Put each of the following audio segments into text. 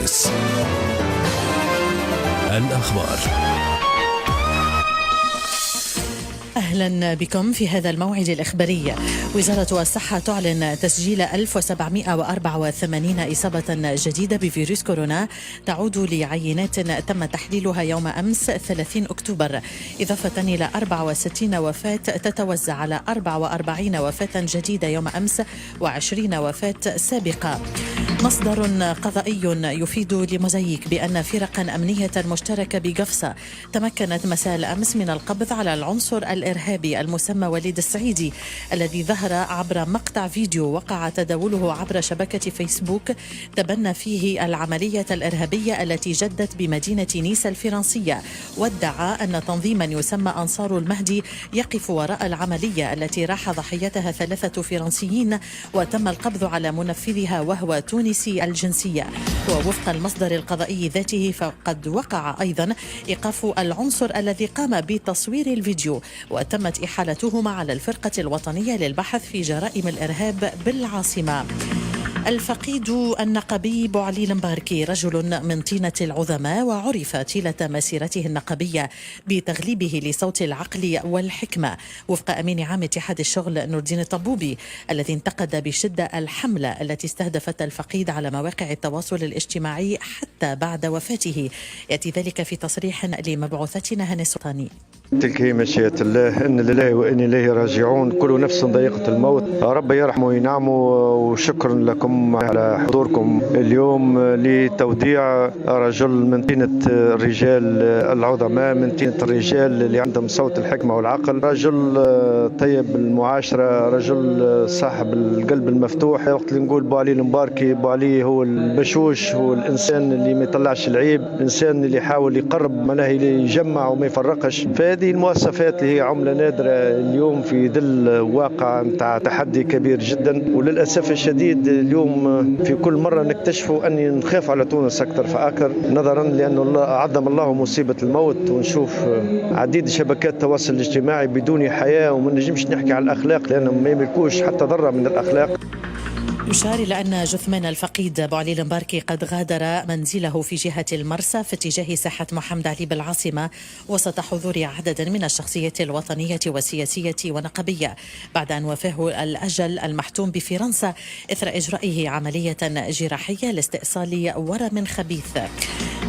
السادس. الأخبار. أهلا بكم في هذا الموعد الإخباري. وزارة الصحة تعلن تسجيل 1784 إصابة جديدة بفيروس كورونا تعود لعينات تم تحليلها يوم أمس 30 أكتوبر، إضافة إلى 64 وفاة تتوزع على 44 وفاة جديدة يوم أمس و20 وفاة سابقة. مصدر قضائي يفيد لموزايك بأن فرقا أمنية مشتركة بقفصة تمكنت مساء الأمس من القبض على العنصر الإرهابي المسمى وليد السعيدي، الذي ظهر عبر مقطع فيديو وقع تداوله عبر شبكة فيسبوك تبنى فيه العملية الإرهابية التي جدت بمدينة نيس الفرنسية، وادعى أن تنظيما يسمى أنصار المهدي يقف وراء العملية التي راح ضحيتها 3 فرنسيين وتم القبض على منفذها وهو تونسي الجنسية. ووفق المصدر القضائي ذاته فقد وقع أيضا إيقاف العنصر الذي قام بتصوير الفيديو، وتمت إحالتهما على الفرقة الوطنية للبحث في جرائم الإرهاب بالعاصمة. الفقيد النقبي بوعلي المباركي رجل من طينة العظماء، وعرف طيلة مسيرته النقبية بتغليبه لصوت العقل والحكمة، وفق أمين عام اتحاد الشغل نور الدين الطبوبي الذي انتقد بشدة الحملة التي استهدفت الفقيد على مواقع التواصل الاجتماعي حتى بعد وفاته. يأتي ذلك في تصريح لمبعوثتنا هاني السلطاني. تلك هي مشيئة الله، إن لله وإن إليه راجعون، كل نفس ضيقة الموت، رب يرحمه وينعمه. وشكرا لكم على حضوركم اليوم لتوديع رجل من طينة الرجال العظماء، من طينة الرجال اللي عندهم صوت الحكمة والعقل، رجل طيب المعاشرة، رجل صاحب القلب المفتوح. وقت اللي نقول بوعلي المباركي، بوعلي هو البشوش، هو الإنسان اللي ما يطلعش العيب، الإنسان اللي يحاول يقرب منه، اللي يجمع وما يفرقش. هذه المواصفات اللي هي عملة نادرة اليوم في ظل واقع متاع تحدي كبير جدا. وللأسف الشديد اليوم في كل مرة نكتشفوا أني نخاف على تونس أكثر فأكثر، نظرا لأنه الله عظم الله مصيبة الموت، ونشوف عديد شبكات التواصل الاجتماعي بدون حياة، وما نجمش نحكي على الأخلاق لأنهم ما يملكوش حتى ذرة من الأخلاق. يشار إلى أن جثمان الفقيد بوعلي المباركي قد غادر منزله في جهة المرسى في اتجاه ساحة محمد علي بالعاصمة، وسط حضور عدد من الشخصيات الوطنية والسياسية ونقبية، بعد أن وافاه الأجل المحتوم بفرنسا إثر إجرائه عملية جراحية لاستئصال ورم خبيث.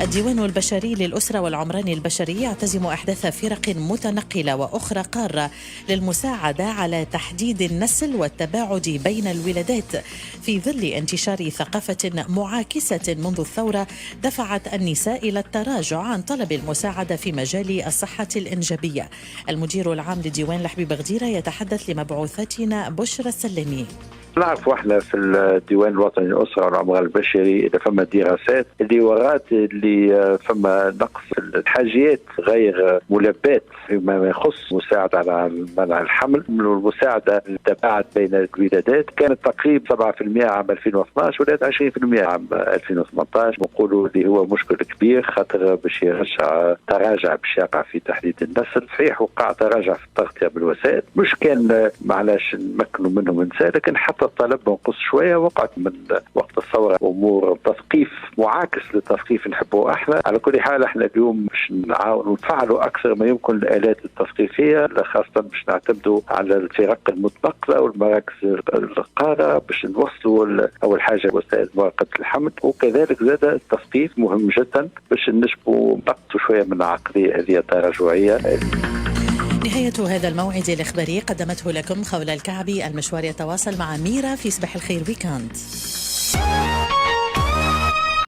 الديوان البشري للأسرة والعمران البشري يعتزم إحداث فرق متنقلة وأخرى قارة للمساعدة على تحديد النسل والتباعد بين الولادات، في ظل انتشار ثقافة معاكسة منذ الثورة دفعت النساء إلى التراجع عن طلب المساعدة في مجال الصحة الإنجابية. المدير العام لديوان الحبيب غديرة يتحدث لمبعوثتنا بشرى السلمي. نعرف احنا في الديوان الوطني للأسرة والعمران البشري إذا فما دراسات اللي ورات اللي فما نقص الحاجيات غير ملبات فيما يخص مساعدة على منع الحمل والمساعدة للتباعد بين الولادات. كانت تقريبا 7% عام 2012 ولات 20% عام 2018. نقولوا اللي هو مشكل كبير، خاطر باش يرجع تراجع باش يقع في تحديد النسل. صحيح وقع تراجع في التغطية بالوسائل، مش كان معلاش نمكنوا منهم نساء، لكن حتى الطلب منقص شوية. وقعت من وقت الثورة أمور تثقيف معاكس للتثقيف نحبه احنا. على كل حال احنا اليوم باش نعاونوا نفعلوا أكثر ما يمكن الآلات التثقيفية، خاصة باش نعتمدوا على الفرق المتنقلة والمراكز القارة باش نوصلوا أول حاجة وسائل مراقبة الحمل، وكذلك زاد التثقيف مهم جدا باش نشبوا نقصوا شوية من العقلية هذه التراجعية. نهاية هذا الموعد الإخباري قدمته لكم خولة الكعبي. المشوار يتواصل مع ميرا في صباح الخير ويكاند.